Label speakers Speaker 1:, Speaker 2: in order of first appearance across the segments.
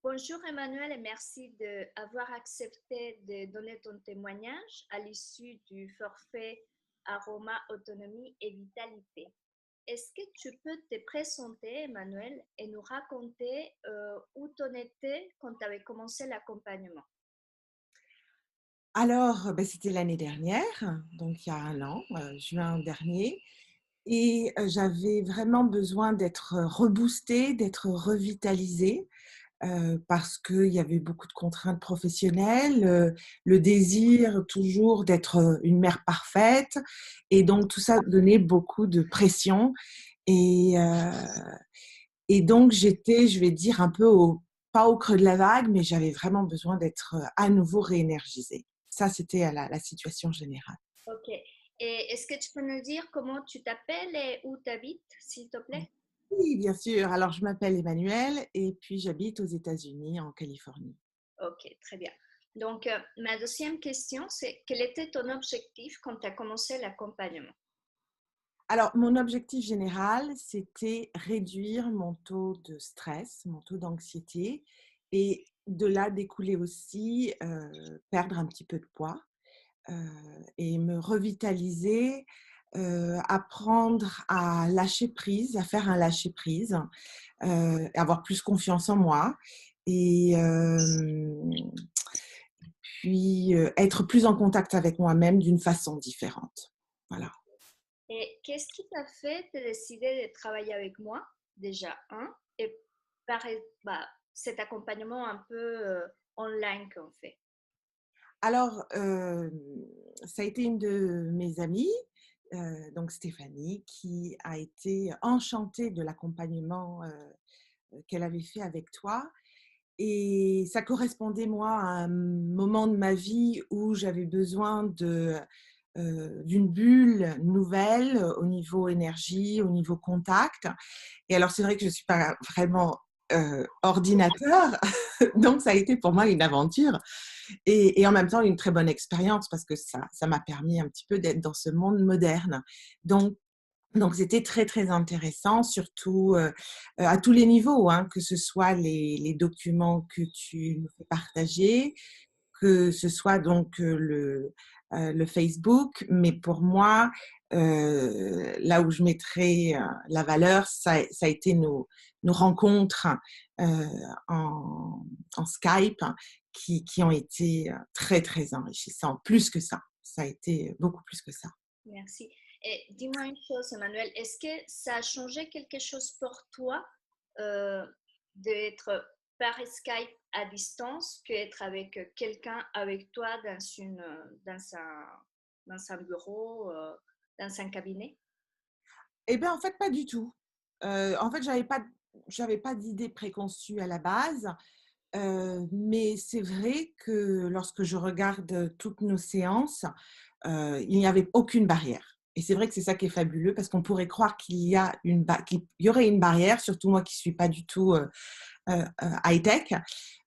Speaker 1: Bonjour Emmanuel et merci d'avoir accepté de donner ton témoignage à l'issue du forfait Aroma, Autonomie et Vitalité. Est-ce que tu peux te présenter, Emmanuel, et nous raconter où tu en étais quand tu avais commencé l'accompagnement?
Speaker 2: Alors, c'était l'année dernière, donc il y a 1 an, juin dernier et j'avais vraiment besoin d'être reboostée, d'être revitalisée, parce qu'il y avait beaucoup de contraintes professionnelles, le désir toujours d'être, une mère parfaite et donc tout ça donnait beaucoup de pression et donc j'étais, je vais dire, un peu pas au creux de la vague, mais j'avais vraiment besoin d'être, à nouveau réénergisée. Ça, c'était la situation générale.
Speaker 1: Ok. Et est-ce que tu peux nous dire comment tu t'appelles et où tu habites, s'il te plaît?
Speaker 2: Oui, bien sûr. Alors, je m'appelle Emmanuelle et puis j'habite aux États-Unis, en Californie.
Speaker 1: Ok, très bien. Donc, ma deuxième question, c'est quel était ton objectif quand tu as commencé l'accompagnement?
Speaker 2: Alors, mon objectif général, c'était réduire mon taux de stress, mon taux d'anxiété et de là découler aussi, perdre un petit peu de poids, heu et me revitaliser, apprendre à lâcher prise, à faire un lâcher prise, avoir plus confiance en moi et puis, être plus en contact avec moi-même d'une façon différente. Voilà.
Speaker 1: Et qu'est-ce qui t'a fait te décider de travailler avec moi, déjà, un, et par bah, cet accompagnement un peu online qu'on fait?
Speaker 2: Alors, ça a été une de mes amies, donc Stéphanie, qui a été enchantée de l'accompagnement, qu'elle avait fait avec toi et ça correspondait, moi, à un moment de ma vie où j'avais besoin d'une bulle nouvelle, au niveau énergie, au niveau contact et alors c'est vrai que je ne suis pas vraiment, ordinateur, donc ça a été pour moi une aventure et en même temps une très bonne expérience parce que ça m'a permis un petit peu d'être dans ce monde moderne. Donc c'était très, très intéressant, surtout, à tous les niveaux, hein, que ce soit les documents que tu nous fais partager, que ce soit donc, le Facebook. Mais pour moi, là où je mettrai, la valeur, ça a été nos rencontres, heu, en Skype qui ont été, très, très enrichissantes. Plus que ça a été beaucoup plus que ça.
Speaker 1: Merci. Et dis-moi une chose, Emmanuel, est-ce que ça a changé quelque chose pour toi euh, d'être par Skype à distance qu'être avec quelqu'un avec toi dans un bureau, dans un cabinet?
Speaker 2: Eh bien, en fait, pas du tout. En fait, j'avais pas d'idée préconçue à la base, mais c'est vrai que lorsque je regarde toutes nos séances, il n'y avait aucune barrière et c'est vrai que c'est ça qui est fabuleux parce qu'on pourrait croire qu'il y aurait une barrière, surtout moi qui suis pas du tout, high-tech,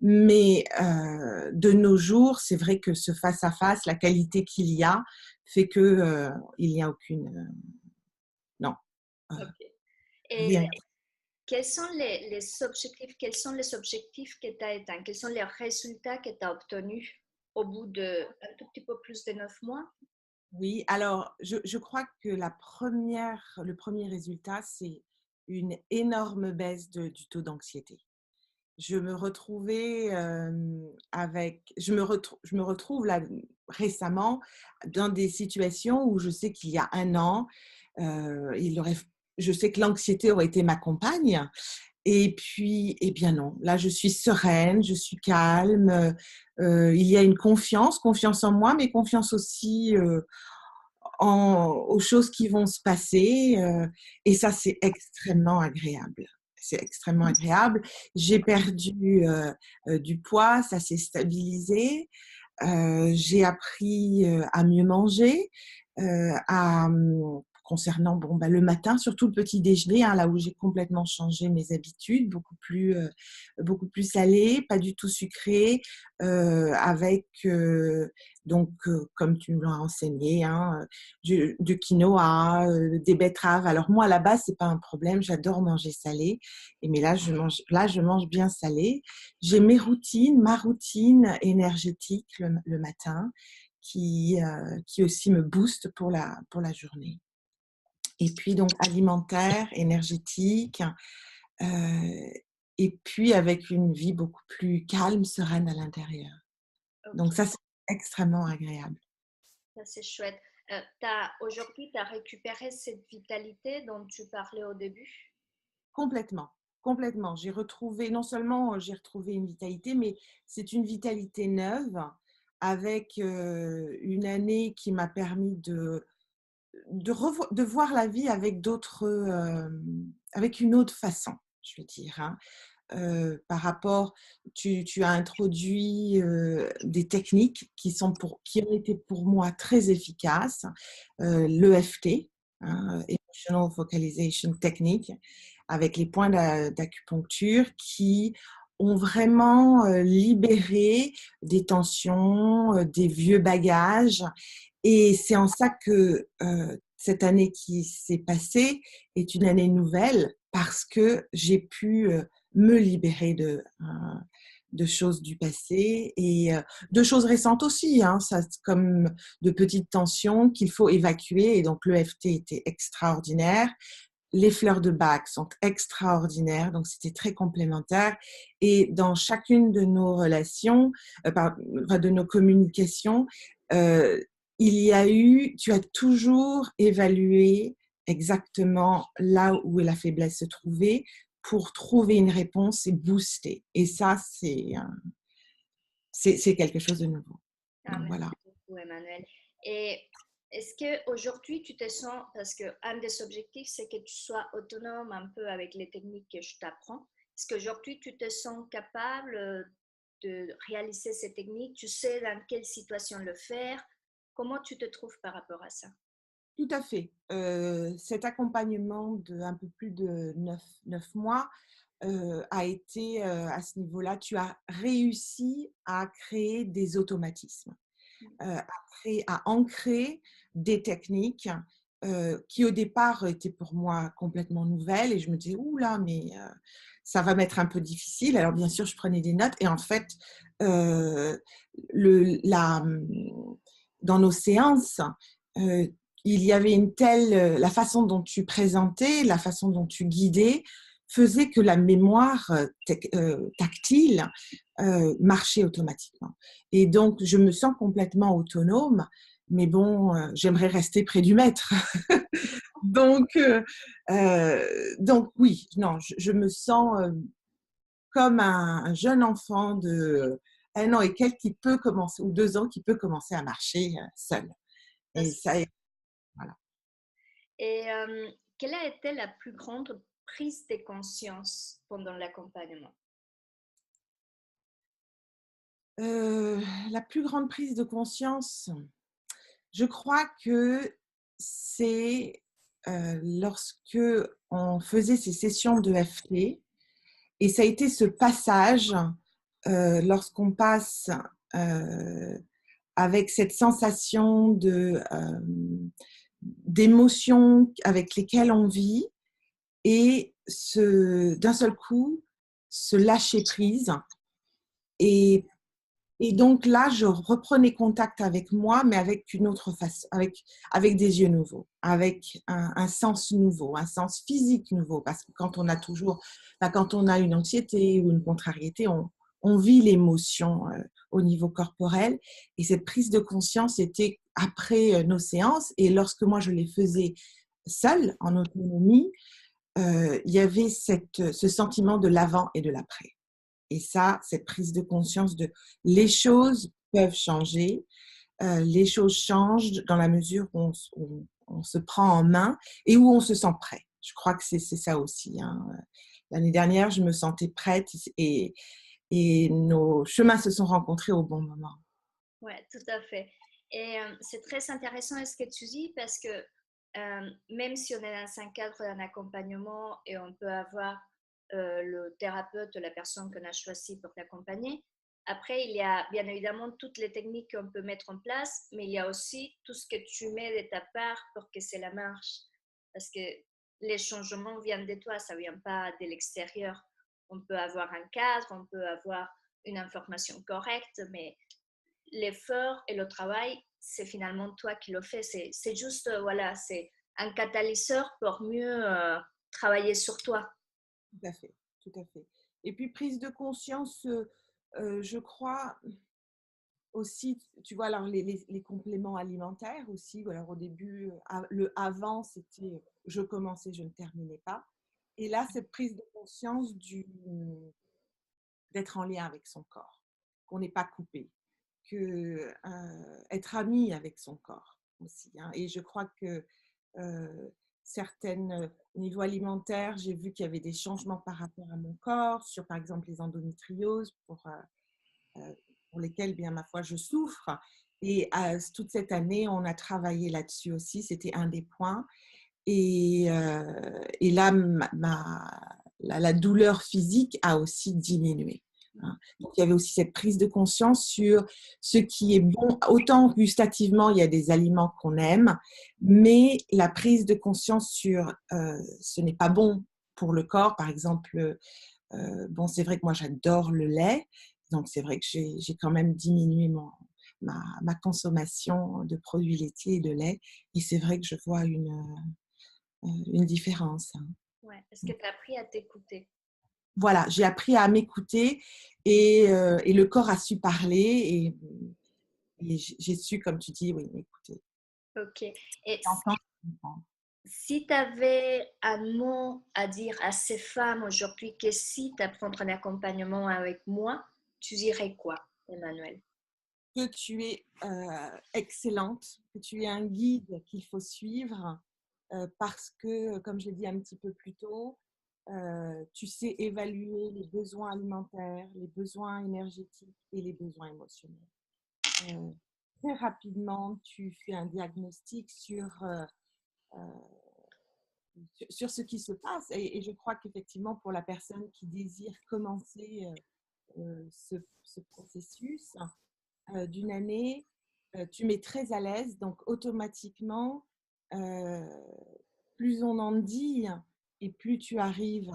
Speaker 2: mais de nos jours, c'est vrai que ce face à face, la qualité qu'il y a fait que, il n'y a aucune, non, heu,
Speaker 1: Ok. Et
Speaker 2: rien.
Speaker 1: quels sont les objectifs que tu as atteints? Quels sont les résultats que tu as obtenus au bout de un tout petit peu plus de 9 mois?
Speaker 2: Oui, alors je crois que le premier résultat, c'est une énorme baisse du taux d'anxiété. Je me retrouvais, je me retrouve là, récemment dans des situations où je sais qu'il y a 1 an, il aurait je sais que l'anxiété aurait été ma compagne et puis, eh bien non, là je suis sereine, je suis calme, il y a une confiance en moi, mais confiance aussi, aux choses qui vont se passer, et ça, c'est extrêmement agréable. C'est extrêmement agréable. J'ai perdu, du poids, ça s'est stabilisé. J'ai appris, à mieux manger, à, concernant le matin, surtout le petit déjeuner, hein, là où j'ai complètement changé mes habitudes, beaucoup plus salé, pas du tout sucré, avec comme tu me l'as enseigné, hein, du quinoa, des betteraves. Alors moi à la base c'est pas un problème, j'adore manger salé, mais là je mange bien salé. J'ai ma routine énergétique le matin qui aussi me booste pour la journée. Et puis donc alimentaire, énergétique, et puis avec une vie beaucoup plus calme, sereine à l'intérieur.
Speaker 1: Ok,
Speaker 2: Donc ça, c'est extrêmement agréable.
Speaker 1: ça c'est chouette. Aujourd'hui, tu as récupéré cette vitalité dont tu parlais au début?
Speaker 2: Complètement, complètement. Non seulement j'ai retrouvé une vitalité, mais c'est une vitalité neuve avec, une année qui m'a permis de voir la vie avec avec une autre façon, je veux dire, hein. Par rapport, tu as introduit des techniques qui ont été pour moi très efficaces. L'EFT, hein, Emotional Focalization Technique, avec les points d'acupuncture qui ont vraiment libéré des tensions, des vieux bagages. Et c'est en ça que cette année qui s'est passée est une année nouvelle parce que j'ai pu me libérer de choses du passé et de choses récentes aussi, hein, ça, comme de petites tensions qu'il faut évacuer. Et donc, l'EFT était extraordinaire. Les fleurs de Bach sont extraordinaires, donc c'était très complémentaire. Et dans chacune de nos relations, de nos communications, euh, tu as toujours évalué exactement là où la faiblesse se trouvait pour trouver une réponse et booster. Et ça, c'est quelque chose de nouveau.
Speaker 1: Ah,
Speaker 2: Donc voilà.
Speaker 1: merci beaucoup, Emmanuel. Et est-ce qu'aujourd'hui, tu te sens, parce qu'un des objectifs, c'est que tu sois autonome un peu avec les techniques que je t'apprends. Est-ce qu'aujourd'hui, tu te sens capable de réaliser ces techniques? Tu sais dans quelle situation le faire? Comment tu te trouves par rapport à ça?
Speaker 2: Tout à fait. Cet accompagnement de un peu plus de 9 mois a été à ce niveau-là, tu as réussi à créer des automatismes, à ancrer des techniques qui au départ étaient pour moi complètement nouvelles et je me disais, ouh là, mais ça va m'être un peu difficile. Alors bien sûr, je prenais des notes et en fait, euh, le, la, dans nos séances, euh, il y avait la façon dont tu présentais, la façon dont tu guidais, faisait que la mémoire tactile marchait automatiquement. Et donc, je me sens complètement autonome, mais bon, j'aimerais rester près du maître. donc, donc, oui, non, je me sens comme un jeune enfant de 1 an et quelques qui peut commencer, ou 2 ans, qui peut commencer à marcher seul. Et ça, voilà.
Speaker 1: Et quelle a été la plus grande prise de conscience pendant l'accompagnement?
Speaker 2: La plus grande prise de conscience, je crois que c'est lorsque on faisait ces sessions de FT, et ça a été ce passage, lorsqu'on passe euh, avec cette sensation d'émotions avec lesquelles on vit, et d'un seul coup, se lâcher prise. Et Et donc là, je reprenais contact avec moi, mais avec une autre façon, avec des yeux nouveaux, avec un sens nouveau, un sens physique nouveau. Parce que quand on a une anxiété ou une contrariété, on vit l'émotion au niveau corporel. Et cette prise de conscience était après nos séances. Et lorsque moi, je les faisais seule, en autonomie, il y avait ce sentiment de l'avant et de l'après. Et ça, cette prise de conscience de les choses peuvent changer, les choses changent dans la mesure où on se prend en main et où on se sent prêt. Je crois que c'est ça aussi, hein. L'année dernière, je me sentais prête et nos chemins se sont rencontrés au bon moment.
Speaker 1: Oui, tout à fait. Et c'est très intéressant ce que tu dis parce que même si on est dans un cadre d'un accompagnement et on peut avoir le thérapeute, la personne qu'on a choisie pour t'accompagner. Après, il y a bien évidemment toutes les techniques qu'on peut mettre en place, mais il y a aussi tout ce que tu mets de ta part pour que cela marche. Parce que les changements viennent de toi, ça ne vient pas de l'extérieur. On peut avoir un cadre, on peut avoir une information correcte, mais l'effort et le travail, c'est finalement toi qui le fais. C'est juste, voilà, c'est un catalyseur pour mieux travailler sur toi.
Speaker 2: Tout à fait, tout à fait. Et puis prise de conscience, je crois aussi, tu vois, alors les compléments alimentaires aussi. Alors au début, le avant, c'était je commençais, je ne terminais pas. Et là, cette prise de conscience d'être en lien avec son corps, qu'on n'est pas coupé, que être ami avec son corps aussi. Hein. Et je crois que certaines, au niveau alimentaire, j'ai vu qu'il y avait des changements par rapport à mon corps, sur par exemple les endométrioses, pour lesquelles, bien ma foi, je souffre. Et toute cette année, on a travaillé là-dessus aussi, c'était un des points. Et là, la douleur physique a aussi diminué. Hein. Donc, il y avait aussi cette prise de conscience sur ce qui est bon. Autant gustativement, il y a des aliments qu'on aime, mais la prise de conscience sur ce n'est pas bon pour le corps. Par exemple, bon, c'est vrai que moi, j'adore le lait. Donc, c'est vrai que j'ai quand même diminué ma consommation de produits laitiers et de lait. Et c'est vrai que je vois une différence. Hein.
Speaker 1: Ouais. Est-ce que tu as appris à t'écouter?
Speaker 2: Voilà, j'ai appris à m'écouter et le corps a su parler et j'ai su, comme tu dis, oui, m'écouter.
Speaker 1: Ok. Et
Speaker 2: Entendre, comprendre.
Speaker 1: si tu avais un mot à dire à ces femmes aujourd'hui que si tu apprends un accompagnement avec moi, tu dirais quoi, Emmanuel?
Speaker 2: Que tu es excellente, que tu es un guide qu'il faut suivre parce que, comme je l'ai dit un petit peu plus tôt, tu sais évaluer les besoins alimentaires, les besoins énergétiques et les besoins émotionnels. Euh, Très rapidement, tu fais un diagnostic euh, sur ce qui se passe et je crois qu'effectivement, pour la personne qui désire commencer ce processus d'une année, tu mets très à l'aise, donc automatiquement, euh, plus on en dit et plus tu arrives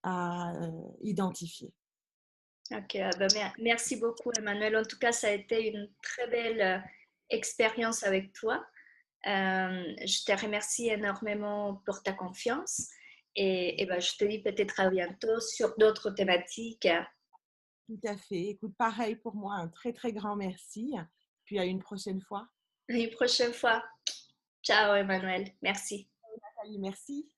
Speaker 2: à identifier.
Speaker 1: Ok, merci beaucoup, Emmanuel. En tout cas, ça a été une très belle expérience avec toi. Je te remercie énormément pour ta confiance et ben, je te dis peut-être à bientôt sur d'autres thématiques.
Speaker 2: Tout à fait. Écoute, pareil pour moi, un très très grand merci. Puis à une prochaine fois.
Speaker 1: Une prochaine fois. Ciao, Emmanuel. Merci.
Speaker 2: Nathalie, merci.